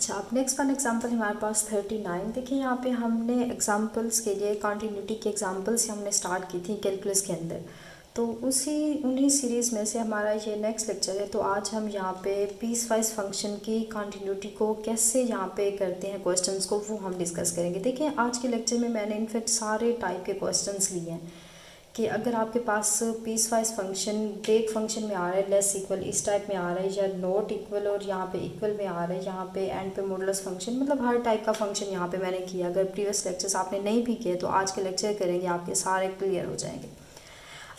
अच्छा, अब next one example हमारे पास 39। देखिए यहाँ पे हमने एग्जांपल्स के लिए कॉन्टीन्यूटी के एग्जांपल्स हमने स्टार्ट की थी कैलकुलस के अंदर, तो उन्हीं सीरीज़ में से हमारा ये नेक्स्ट लेक्चर है। तो आज हम यहाँ पे पीस वाइज फंक्शन की कॉन्टीन्यूटी को कैसे यहाँ पे करते हैं क्वेश्चंस को, वो हम डिस्कस करेंगे। देखिए आज के लेक्चर में मैंने इनफैक्ट सारे टाइप के क्वेश्चंस लिए हैं कि अगर आपके पास piecewise function break function में आ रहा है, लेस इक्वल इस टाइप में आ रहा है, या नॉट इक्वल और यहाँ पे इक्वल में आ रहा है, यहाँ पे एंड पे मॉडुलस फंक्शन, मतलब हर टाइप का फंक्शन यहाँ पे मैंने किया। अगर प्रीवियस लेक्चर्स आपने नहीं भी किए तो आज के लेक्चर करेंगे, आपके सारे क्लियर हो जाएंगे।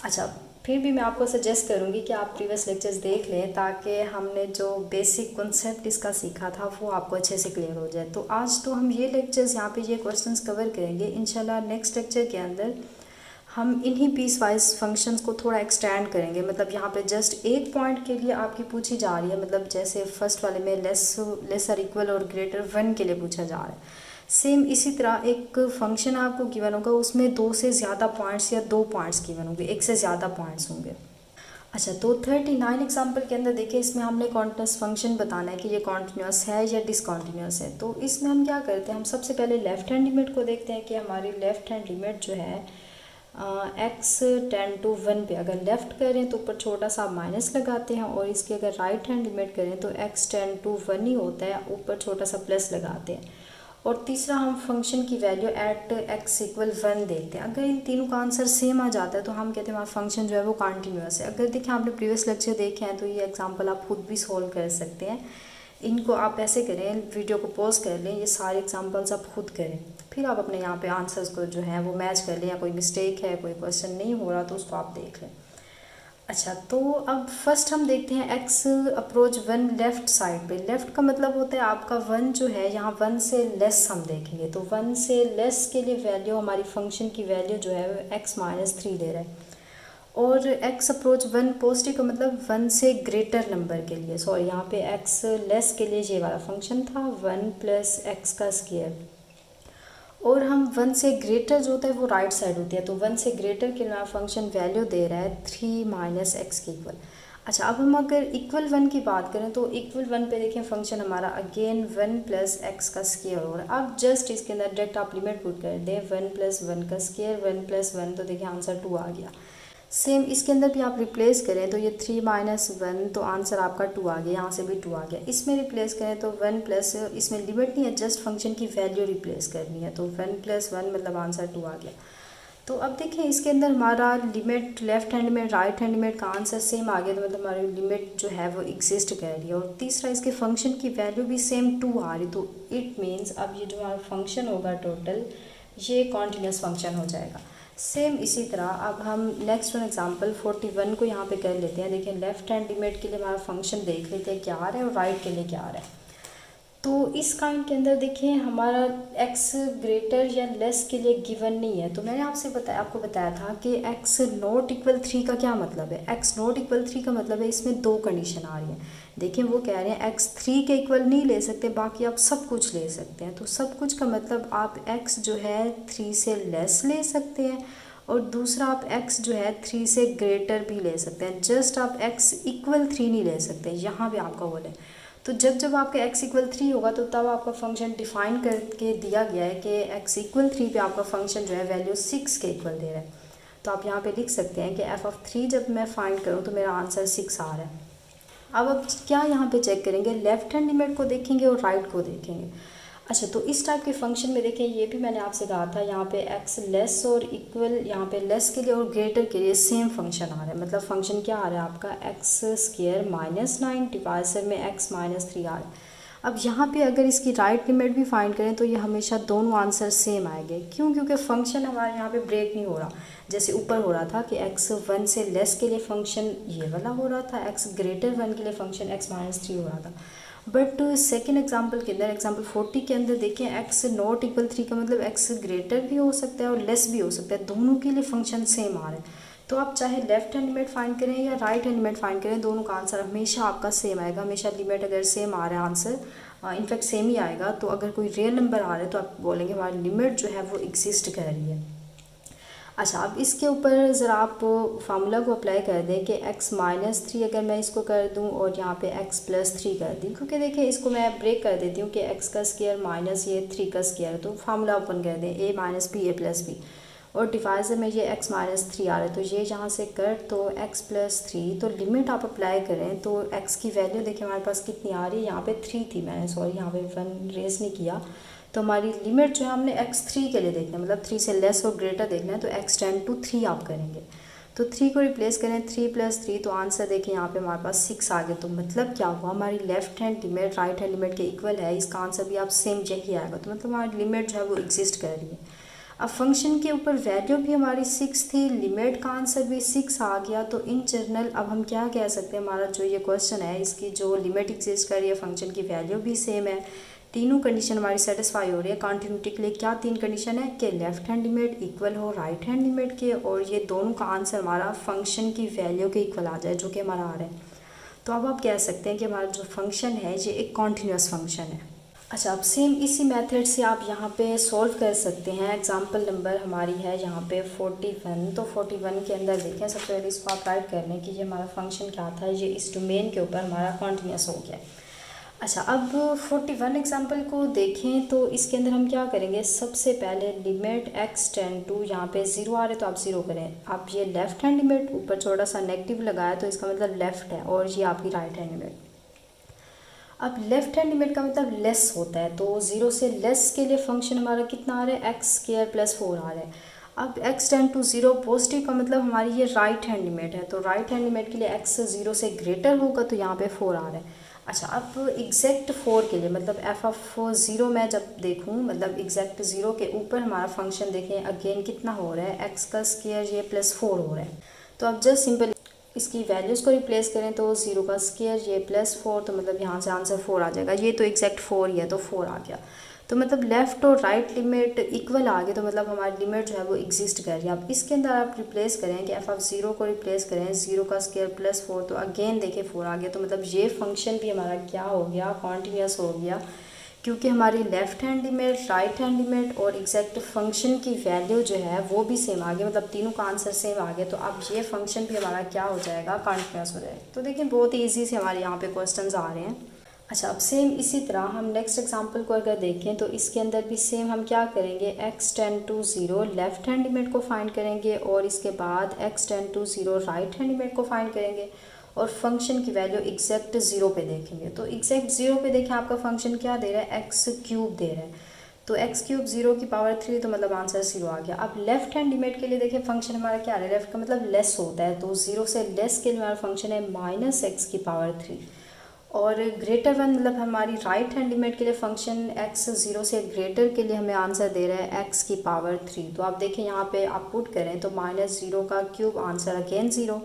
अच्छा, फिर भी मैं आपको सजेस्ट करूँगी कि आप प्रीवियस लेक्चर्स देख लें ताकि हमने जो बेसिक कॉन्सेप्ट इसका सीखा था वो आपको अच्छे से क्लियर हो जाए। तो आज तो हम ये लेक्चर्स यहाँ पे ये क्वेश्चंस कवर करेंगे। इंशाल्लाह नेक्स्ट लेक्चर के अंदर हम इन्हीं पीस वाइज फंक्शंस को थोड़ा एक्सटेंड करेंगे। मतलब यहाँ पे जस्ट एक पॉइंट के लिए आपकी पूछी जा रही है, मतलब जैसे फर्स्ट वाले में लेसर इक्वल और ग्रेटर 1 के लिए पूछा जा रहा है, सेम इसी तरह एक फंक्शन आपको गिवन होगा, उसमें 2 से ज़्यादा पॉइंट्स या 2 पॉइंट्स गिवन होंगे, 1 से ज़्यादा पॉइंट्स होंगे। अच्छा, तो 39 एग्जाम्पल के अंदर देखिए इसमें हमने कॉन्टिन्यूस फंक्शन बताना है कि ये कॉन्टिन्यूस है या डिसकॉन्टिन्यूस है। तो इसमें हम क्या करते हैं, हम सबसे पहले लेफ्ट हैंड लिमिट को देखते हैं कि हमारी लेफ्ट हैंड लिमिट जो है x टेंड टू 1 पे अगर लेफ़्ट करें तो ऊपर छोटा सा माइनस लगाते हैं, और इसके अगर राइट हैंड लिमिट करें तो x टेंड टू 1 ही होता है, ऊपर छोटा सा प्लस लगाते हैं। और तीसरा हम फंक्शन की वैल्यू एट x इक्वल 1 देते हैं। अगर इन तीनों का आंसर सेम आ जाता है तो हम कहते हैं हमारा फंक्शन जो है वो कॉन्टीन्यूअस है। अगर देखिए आपने प्रीवियस लेक्चर देखे हैं तो ये एग्जांपल आप खुद भी सॉल्व कर सकते हैं। इनको आप ऐसे करें, वीडियो को पॉज कर लें, ये सारे एग्जांपल्स आप खुद करें, फिर आप अपने यहाँ पे आंसर्स को जो है वो मैच कर लें, या कोई मिस्टेक है, कोई क्वेश्चन नहीं हो रहा तो उसको आप देख लें। अच्छा, तो अब फर्स्ट हम देखते हैं x अप्रोच 1 लेफ़्ट साइड पे। लेफ़्ट का मतलब होता है आपका 1 जो है, यहाँ 1 से लेस हम देखेंगे, तो 1 से लेस के लिए वैल्यू, हमारी फंक्शन की वैल्यू जो है वो x-3 दे रहा है। और x अप्रोच 1 पॉजिटिव का मतलब 1 से ग्रेटर नंबर के लिए, सॉरी यहाँ पे x लेस के लिए ये वाला फंक्शन था 1 प्लस एक्स का स्क्वायर। और हम 1 से ग्रेटर जो होता है वो राइट साइड होती है, तो 1 से ग्रेटर के लिए फंक्शन वैल्यू दे रहा है 3 माइनस एक्स के इक्वल। अच्छा, अब हम अगर इक्वल 1 की बात करें तो इक्वल 1 पे देखें फंक्शन हमारा अगेन 1 प्लस एक्स का स्क्वायर हो रहा है। अब जस्ट इसके अंदर डायरेक्ट आप लिमिट पुट कर दें 1 प्लस 1 का स्क्वायर 1 प्लस 1, तो देखिए आंसर 2 आ गया। सेम इसके अंदर भी आप रिप्लेस करें तो ये 3 माइनस 1, तो आंसर आपका 2 आ गया, यहाँ से भी 2 आ गया। इसमें रिप्लेस करें तो 1 प्लस, इसमें लिमिट नहीं है, जस्ट फंक्शन की वैल्यू रिप्लेस करनी है, तो 1 प्लस 1 मतलब आंसर 2 आ गया। तो अब देखिए इसके अंदर हमारा लिमिट लेफ्ट हैंड में राइट हैंड लिमिट का आंसर सेम आ गया, तो मतलब हमारी लिमिट जो है वो एग्जिस्ट कर रही है। और तीसरा इसके फंक्शन की वैल्यू भी सेम 2 आ रही, तो इट मीन्स अब ये जो हमारा फंक्शन होगा टोटल, ये कॉन्टीन्यूस फंक्शन हो जाएगा। सेम इसी तरह अब हम नेक्स्ट वन एग्जांपल 41 को यहाँ पे कर लेते हैं। देखिए लेफ्ट हैंड लिमिट के लिए हमारा फंक्शन देख लेते हैं क्या आ रहा है, और राइट के लिए क्या आ रहा है। तो इस काइंड के अंदर देखिए हमारा x ग्रेटर या लेस के लिए गिवन नहीं है, तो मैंने आपको बताया था कि x नॉट इक्वल 3 का क्या मतलब है। x नॉट इक्वल 3 का मतलब है इसमें 2 कंडीशन आ रही हैं। देखिए वो कह रहे हैं x 3 के इक्वल नहीं ले सकते, बाकी आप सब कुछ ले सकते हैं। तो सब कुछ का मतलब आप x जो है 3 से लेस ले सकते हैं, और दूसरा आप x जो है 3 से ग्रेटर भी ले सकते हैं। जस्ट आप x इक्वल 3 नहीं ले सकते, यहाँ पे आपका वो है। तो जब आपका x इक्वल 3 होगा तो तब आपका फंक्शन डिफाइन करके दिया गया है कि x इक्वल 3 पे आपका फंक्शन जो है वैल्यू 6 के इक्वल दे रहा है। तो आप यहाँ पे लिख सकते हैं कि f(3) जब मैं फाइंड करूँ तो मेरा आंसर 6 आ रहा है। अब क्या यहाँ पे चेक करेंगे, लेफ्ट हैंड लिमिट को देखेंगे और राइट को देखेंगे। अच्छा, तो इस टाइप के फंक्शन में देखें, ये भी मैंने आपसे कहा था, यहाँ पे x लेस और इक्वल, यहाँ पे लेस के लिए और ग्रेटर के लिए सेम फंक्शन आ रहा है। मतलब फंक्शन क्या आ रहा है आपका x स्क्वायर -9 डिवाइसर में x-3 आ रहा है। अब यहाँ पे अगर इसकी राइट लिमिट भी फाइंड करें तो ये हमेशा दोनों आंसर सेम आएंगे। क्यों? क्योंकि फंक्शन हमारे यहाँ पे ब्रेक नहीं हो रहा, जैसे ऊपर हो रहा था कि x 1 से लेस के लिए फंक्शन ये वाला हो रहा था, x ग्रेटर 1 के लिए फंक्शन x-3 हो रहा था। बट सेकेंड एग्जाम्पल के अंदर, एग्जाम्पल 40 के अंदर देखिए x नॉट इक्वल 3 का मतलब x ग्रेटर भी हो सकता है और लेस भी हो सकता है, दोनों के लिए फंक्शन सेम आ रहा है। तो आप चाहे लेफ्ट हैंड लिमिट फाइंड करें या राइट हैंड लिमिट फाइंड करें, दोनों का आंसर हमेशा आपका सेम आएगा। हमेशा लिमिट अगर सेम आ रहा है आंसर इनफैक्ट सेम ही आएगा। तो अगर कोई रियल नंबर आ रहा है तो आप बोलेंगे हमारी लिमिट जो है वो एग्जिस्ट कर रही है। अच्छा, अब इसके ऊपर ज़रा आप फार्मूला को अप्लाई कर दें कि x-3 अगर मैं इसको कर दूं और यहाँ पे x+3 कर दी, क्योंकि देखिए इसको मैं ब्रेक कर देती हूँ कि x का स्क्वायर माइनस ये 3 का स्क्वायर, तो फार्मूला ओपन कर दें a minus B a plus B, और डिवाइज़र में ये x-3 आ रहा है, तो ये यहाँ से कर तो x+3, तो लिमिट आप अप्लाई करें तो x की वैल्यू देखिए हमारे पास कितनी आ रही है, यहाँ पे 3 थी, मैंने सॉरी यहाँ पे 1 रेस नहीं किया, तो हमारी लिमिट जो है हमने x3 के लिए देखना है, मतलब 3 से लेस और ग्रेटर देखना है, तो x टेंड टू 3 आप करेंगे, तो 3 को रिप्लेस करें 3+3, तो आंसर देखें यहाँ पे हमारे पास 6 आ गया। तो मतलब क्या हुआ, हमारी left hand limit right hand limit के इक्वल है, इसका आंसर भी आप सेम यही आएगा, तो मतलब हमारी लिमिट जो है वो एग्जिस्ट कर रही है। अब फंक्शन के ऊपर वैल्यू भी हमारी 6 थी, लिमिट का आंसर भी 6 आ गया, तो इन जनरल अब हम क्या कह सकते हैं, हमारा जो ये क्वेश्चन है इसकी जो लिमिट एग्जिस्ट कर रही है, फंक्शन की वैल्यू भी सेम है, तीनों कंडीशन हमारी सेटिस्फाई हो रही है। कॉन्टिन्यूटी के लिए क्या 3 कंडीशन है कि लेफ्ट हैंड लिमिट इक्वल हो राइट हैंड लिमिट के, और ये दोनों का आंसर हमारा फंक्शन की वैल्यू के इक्वल आ जाए, जो कि हमारा आ रहा है। तो अब आप कह सकते हैं कि हमारा जो फंक्शन है ये एक कॉन्टीन्यूअस फंक्शन है। अच्छा, अब सेम इसी मेथड से आप यहाँ पे सॉल्व कर सकते हैं। एग्जांपल नंबर हमारी है यहाँ पे 41, तो 41 के अंदर देखें, सबसे पहले इसको आप राइट कर लें कि ये हमारा फंक्शन क्या था, ये इस डोमेन के ऊपर हमारा कॉन्टीन्यूअस हो गया। अच्छा, अब 41 एग्जांपल को देखें तो इसके अंदर हम क्या करेंगे, सबसे पहले लिमिट x टेंड टू, यहाँ पे 0 आ रहे तो आप 0 करें, आप ये लेफ्ट हैंड लिमिट ऊपर थोड़ा सा नेगेटिव लगाया तो इसका मतलब लेफ्ट है, और ये आपकी राइट हैंड लिमिट। अब लेफ्ट हैंड लिमिट का मतलब लेस होता है, तो 0 से लेस के लिए फंक्शन हमारा कितना आ रहा है, x² + 4 आ रहा है। अब x टेंड टू 0 पॉजिटिव का मतलब हमारी ये राइट हैंड लिमिट है, तो राइट हैंड लिमिट के लिए x 0 से ग्रेटर होगा, तो यहाँ पे 4 आ रहा है। अच्छा, अब एग्जैक्ट 4 के लिए मतलब f(0) मैं जब देखूँ, मतलब एग्जैक्ट 0 के ऊपर हमारा फंक्शन देखें अगेन कितना हो रहा है, x का स्क्वायर ये +4 हो रहा है। तो अब जस्ट सिंपल इसकी वैल्यूज़ को रिप्लेस करें तो 0 का स्क्वायर ये +4, तो मतलब यहाँ से आंसर 4 आ जाएगा, ये तो एग्जैक्ट 4 ही है तो 4 आ गया। तो मतलब लेफ़्ट और राइट लिमिट इक्वल आ गए, तो मतलब हमारी लिमिट जो है वो एग्जिस्ट कर रही है। अब इसके अंदर आप रिप्लेस करें कि f(0) को रिप्लेस करें 0 का स्क्वायर +4, तो अगेन देखिए 4 आ गया, तो मतलब ये फंक्शन भी हमारा क्या हो गया, कॉन्टीन्यूअस हो गया, क्योंकि हमारी left hand limit right hand limit और एग्जैक्ट फंक्शन की वैल्यू जो है वो भी सेम आ गया, मतलब तीनों का आंसर सेम आ गया, तो अब ये फंक्शन भी हमारा क्या हो जाएगा, कॉन्टीन्यूअस हो जाएगा। तो देखिए बहुत ही ईजी से हमारे यहाँ पे क्वेश्चंस आ रहे हैं। अच्छा, अब सेम इसी तरह हम नेक्स्ट एग्जांपल को अगर देखें तो इसके अंदर भी सेम हम क्या करेंगे, x tends to 0 left hand limit को फाइंड करेंगे, और इसके बाद x tends to 0 right hand limit को फाइंड करेंगे, और फंक्शन की वैल्यू एग्जैक्ट 0 पे देखेंगे। तो एग्जैक्ट 0 पे देखें आपका फंक्शन क्या दे रहा है, x³ दे रहा है, तो x³ 0 की पावर 3, तो मतलब आंसर 0 आ गया। अब लेफ्ट हैंड लिमिट के लिए देखें फंक्शन हमारा क्या है, लेफ्ट का मतलब लेस होता है, तो 0 से लेस के लिए हमारा फंक्शन है -x की पावर 3, और ग्रेटर 1 मतलब हमारी राइट हैंड लिमिट के लिए फंक्शन x 0 से ग्रेटर के लिए हमें आंसर दे रहा है x की पावर 3। तो आप देखें यहाँ पे आप पुट करें तो -0 का क्यूब आंसर अगेन 0,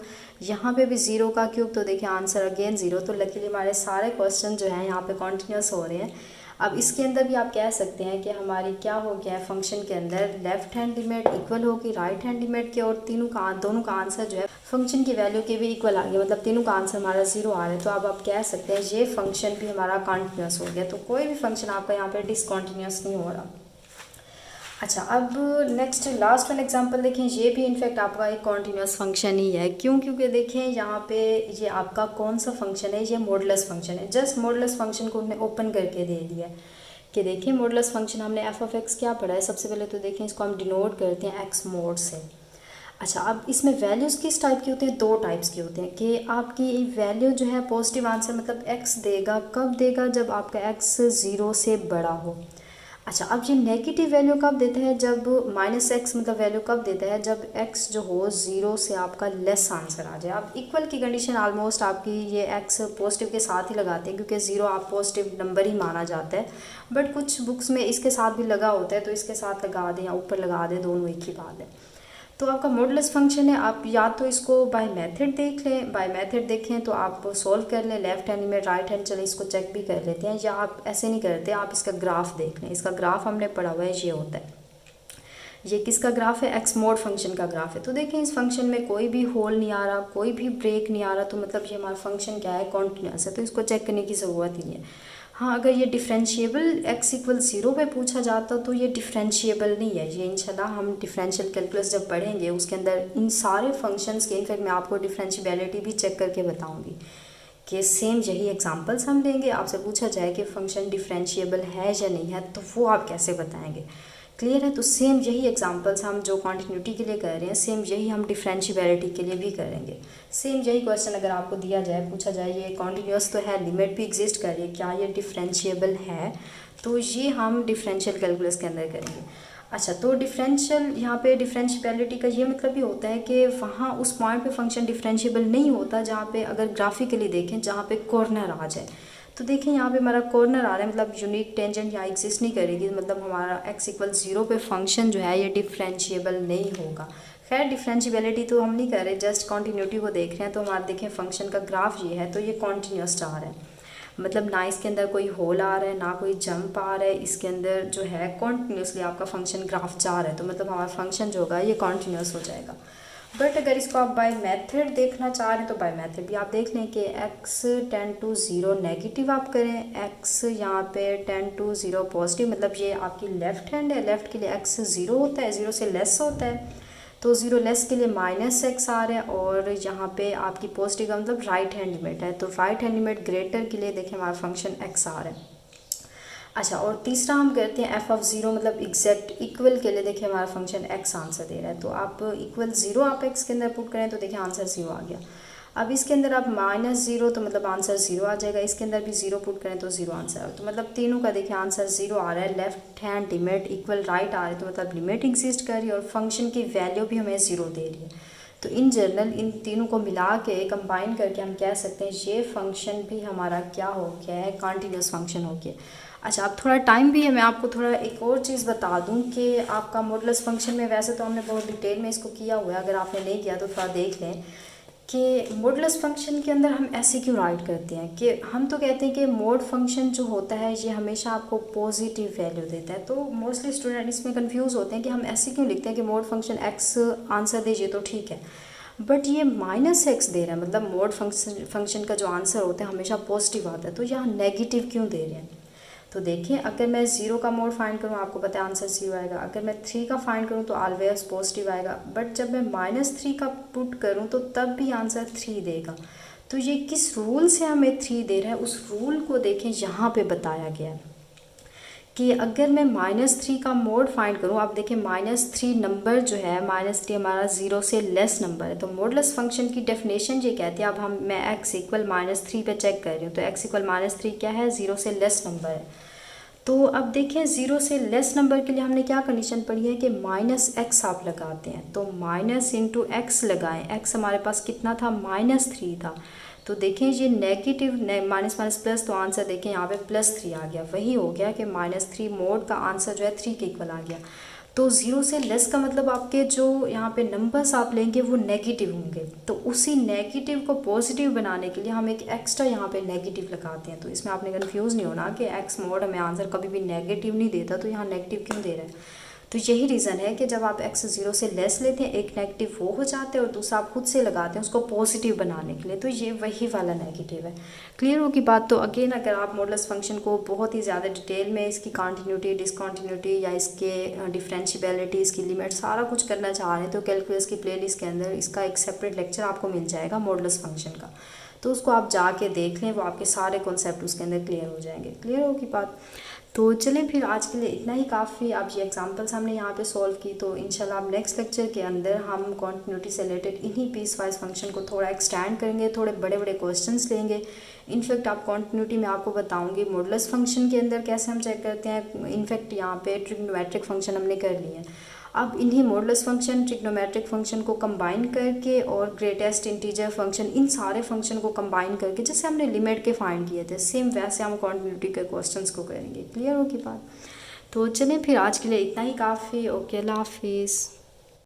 यहाँ पे भी 0 का क्यूब, तो देखिए आंसर अगेन 0। तो लकीली हमारे सारे क्वेश्चन जो हैं यहाँ पे कॉन्टीन्यूस हो रहे हैं। अब इसके अंदर भी आप कह सकते हैं कि हमारी क्या हो गया है, फंक्शन के अंदर लेफ्ट हैंड लिमिट इक्वल होगी राइट हैंड लिमिट के, और दोनों का आंसर जो है फंक्शन की वैल्यू के भी इक्वल आ गया, मतलब तीनों का आंसर हमारा 0 आ रहा है। तो अब आप कह सकते हैं ये फंक्शन भी हमारा कॉन्टीन्यूस हो गया, तो कोई भी फंक्शन आपका यहाँ पे डिसकॉन्टीन्यूस नहीं हो रहा। अच्छा, अब नेक्स्ट लास्ट वन एग्जांपल देखें, ये भी इनफैक्ट आपका एक कॉन्टीन्यूस फंक्शन ही है। क्यों? क्योंकि देखें यहाँ पे ये आपका कौन सा फंक्शन है, ये मॉडुलस फंक्शन है। जस्ट मॉडुलस फंक्शन को हमने ओपन करके दे दिया कि देखिए मॉडुलस फंक्शन हमने f(x) क्या पढ़ा है। सबसे पहले तो देखें इसको हम डिनोट करते हैं x mod से। अच्छा, अब इसमें वैल्यूज़ किस टाइप की होती हैं, दो टाइप्स की होती हैं कि आपकी वैल्यू जो है पॉजिटिव आंसर मतलब x देगा, कब देगा, जब आपका x 0 से बड़ा हो। अच्छा, अब ये नेगेटिव वैल्यू कब देता है, जब -x मतलब वैल्यू कब देता है, जब x जो हो 0 से आपका लेस आंसर आ जाए। अब इक्वल की कंडीशन ऑलमोस्ट आपकी ये x पॉजिटिव के साथ ही लगाते हैं, क्योंकि 0 आप पॉजिटिव नंबर ही माना जाता है, बट कुछ बुक्स में इसके साथ भी लगा होता है, तो इसके साथ लगा दें या ऊपर लगा दें, दोनों एक ही बात है। तो आपका मॉडुलस फंक्शन है, आप या तो इसको बाय मेथड देख लें, बाय मेथड देखें तो आप सॉल्व कर लें, लेफ्ट हैंड में राइट हैंड, चले इसको चेक भी कर लेते हैं, या आप ऐसे नहीं करते, आप इसका ग्राफ देख लें। इसका ग्राफ हमने पढ़ा हुआ है, ये होता है, ये किसका ग्राफ है, x mod फंक्शन का ग्राफ है। तो देखें इस फंक्शन में कोई भी होल नहीं आ रहा, कोई भी ब्रेक नहीं आ रहा, तो मतलब ये हमारा फंक्शन क्या है, कॉन्टीन्यूअस है, तो इसको चेक करने की ज़रूरत ही नहीं है। हाँ, अगर ये डिफरेंशिएबल x इक्वल 0 पे पूछा जाता तो ये डिफरेंशिएबल नहीं है। ये इंशाल्लाह हम डिफरेंशियल कैलकुलस जब पढ़ेंगे उसके अंदर इन सारे फंक्शंस के इनफैक्ट मैं आपको डिफरेंशिएबिलिटी भी चेक करके बताऊंगी कि सेम यही एग्जांपल्स हम लेंगे, आपसे पूछा जाए कि फ़ंक्शन डिफरेंशिएबल है या नहीं है तो वो आप कैसे बताएंगे। क्लियर है। तो सेम यही एग्जांपल्स हम जो कॉन्टिन्यूटी के लिए कर रहे हैं सेम यही हम डिफरेंशिएबिलिटी के लिए भी करेंगे। सेम यही क्वेश्चन अगर आपको दिया जाए, पूछा जाए ये कॉन्टिन्यूस तो है, लिमिट भी एग्जिस्ट कर रही है, क्या ये डिफरेंशिएबल है, तो ये हम डिफरेंशियल कैलकुलस के अंदर करेंगे। अच्छा, तो डिफरेंशियल यहाँ पे डिफरेंशिएबिलिटी का ये मतलब भी होता है कि वहाँ उस पॉइंट पे फंक्शन डिफरेंशिएबल नहीं होता जहाँ पे अगर ग्राफिकली देखें जहाँ पे कॉर्नर आ जाए। तो देखें यहाँ पे हमारा कॉर्नर आ रहा है, मतलब यूनिक टेंजेंट यहाँ एग्जिस्ट नहीं करेगी, मतलब हमारा x इक्वल 0 पे फंक्शन जो है ये डिफरेंशिएबल नहीं होगा। खैर डिफरेंशिएबिलिटी तो हम नहीं कर रहे, जस्ट कॉन्टिन्यूटी को देख रहे हैं। तो हमारा देखें फंक्शन का ग्राफ ये है, तो ये कॉन्टीन्यूस स्टार है, मतलब ना इसके अंदर कोई होल आ रहा है ना कोई जंप आ रहा है, इसके अंदर जो है कॉन्टीन्यूसली आपका फंक्शन ग्राफ जा रहा है, तो मतलब हमारा फंक्शन जो होगा ये कॉन्टीन्यूस हो जाएगा। बट अगर इसको आप बाय मेथड देखना चाह रहे हैं तो बाय मेथड भी आप देख लें कि x टेंड टू 0 नेगेटिव आप करें, x यहाँ पे टेंड टू 0 पॉजिटिव, मतलब ये आपकी लेफ़्ट हैंड है, लेफ़्ट के लिए x 0 होता है, 0 से लेस होता है, तो 0 लेस के लिए -x आ रहा है, और यहाँ पे आपकी पॉजिटिव का मतलब राइट हैंड लिमिट है, तो राइट हैंड लिमिट ग्रेटर के लिए देखें हमारा फंक्शन x आ रहा है। अच्छा, और तीसरा हम करते हैं f ऑफ 0 मतलब एग्जैक्ट इक्वल के लिए, देखिए हमारा फंक्शन x आंसर दे रहा है, तो आप इक्वल 0 आप x के अंदर पुट करें तो देखिए आंसर 0 आ गया। अब इसके अंदर आप -0 तो मतलब आंसर 0 आ जाएगा, इसके अंदर भी 0 पुट करें तो 0 आंसर आ, तो मतलब तीनों का देखिए आंसर 0 आ रहा है। Left hand limit equal right आ रही है, तो मतलब लिमिट एग्जिस्ट कर रही है और फंक्शन की वैल्यू भी हमें 0 दे रही है। तो इन जनरल इन तीनों को मिला के कंबाइन करके हम कह सकते हैं ये फंक्शन भी हमारा क्या हो गया है, कॉन्टीन्यूस फंक्शन हो गया। अच्छा, अब थोड़ा टाइम भी है, मैं आपको थोड़ा एक और चीज़ बता दूं कि आपका मॉडुलस फंक्शन में वैसे तो हमने बहुत डिटेल में इसको किया हुआ है, अगर आपने नहीं किया तो थोड़ा देख लें कि मॉडुलस फंक्शन के अंदर हम ऐसे क्यों राइट करते हैं कि हम तो कहते हैं कि मोड फंक्शन जो होता है ये हमेशा आपको पॉजिटिव वैल्यू देता है, तो मोस्टली स्टूडेंट इसमें कंफ्यूज होते हैं कि हम ऐसे क्यों लिखते हैं कि मोड फंक्शन x आंसर दीजिए तो ठीक है, बट ये -x दे रहा है, मतलब मोड फंक्शन का जो आंसर होता है हमेशा पॉजिटिव आता है, तो यहाँ नेगेटिव क्यों दे रहे हैं। तो देखिए अगर मैं 0 का मोड फाइंड करूँ आपको पता है आंसर 0 आएगा, अगर मैं 3 का फाइंड करूँ तो ऑलवेज पॉजिटिव आएगा, बट जब मैं -3 का पुट करूँ तो तब भी आंसर 3 देगा। तो ये किस रूल से हमें 3 दे रहा है, उस रूल को देखें, यहाँ पे बताया गया है कि अगर मैं -3 का मोड फाइंड करूँ, आप देखें -3 नंबर जो है, -3 हमारा 0 से लेस नंबर है, तो मॉडुलस फंक्शन की डेफिनेशन ये कहती है, अब मैं x इक्वल -3 पे चेक कर रही हूँ, तो x इक्वल -3 क्या है, 0 से लेस नंबर है। तो अब देखें 0 से लेस नंबर के लिए हमने क्या कंडीशन पढ़ी है कि -x आप लगाते हैं, तो माइनस इंटू एक्स लगाएं, x हमारे पास कितना था, -3 था, तो देखें ये नेगेटिव माइनस माइनस प्लस, तो आंसर देखें यहाँ पे +3 आ गया, वही हो गया कि -3 मोड का आंसर जो है 3 के इक्वल आ गया। तो 0 से लेस का मतलब आपके जो यहाँ पे नंबर्स आप लेंगे वो नेगेटिव होंगे, तो उसी नेगेटिव को पॉजिटिव बनाने के लिए हम एक एक्स्ट्रा यहाँ पे नेगेटिव लगाते हैं। तो इसमें आपने कंफ्यूज नहीं होना कि x मोड हमें आंसर कभी भी नेगेटिव नहीं देता, तो यहाँ नेगेटिव क्यों दे रहा है। तो यही रीज़न है कि जब आप x 0 से लेस लेते हैं एक नेगेटिव वो हो जाते हैं और दूसरा आप खुद से लगाते हैं उसको पॉजिटिव बनाने के लिए, तो ये वही वाला नेगेटिव है। क्लियर होगी बात। तो अगेन अगर आप मॉडुलस फंक्शन को बहुत ही ज़्यादा डिटेल में इसकी कॉन्टीन्यूटी, डिसकॉन्टीन्यूटी या इसके डिफरेंशिएबिलिटी, इसकी लिमिट सारा कुछ करना चाह रहे हैं तो कैलकुलस की प्लेलिस्ट के अंदर इसका एक सेपरेट लेक्चर आपको मिल जाएगा मॉडुलस फंक्शन का, तो उसको आप जाके देख लें, वो आपके सारे कॉन्सेप्ट उसके अंदर क्लियर हो जाएंगे। क्लियर होगी बात। तो चलें फिर आज के लिए इतना ही काफ़ी। अब ये एग्जांपल्स हमने यहाँ पे सॉल्व की, तो इंशाल्लाह अब नेक्स्ट लेक्चर के अंदर हम कॉन्टिन्यूटी से रिलेटेड इन्हीं पीस वाइज फंक्शन को थोड़ा एक्सटेंड करेंगे, थोड़े बड़े बड़े क्वेश्चंस लेंगे। इनफैक्ट आप कॉन्टिन्यूटी में आपको बताऊंगी मॉडुलस फंक्शन के अंदर कैसे हम चेक करते हैं। इनफैक्ट यहाँ पे ट्रिग्नोमेट्रिक फंक्शन हमने कर लिए हैं। अब इन्हीं मॉडुलस फंक्शन, ट्रिग्नोमेट्रिक फंक्शन को कंबाइन करके और ग्रेटेस्ट इंटीजर फंक्शन, इन सारे फंक्शन को कंबाइन करके जैसे हमने लिमिट के फाइंड किए थे सेम वैसे हम कॉन्टिन्यूटी के क्वेश्चंस को करेंगे। क्लियर होगी बात। तो चलें फिर आज के लिए इतना ही काफ़ी। ओके, अल्लाह हाफिज़।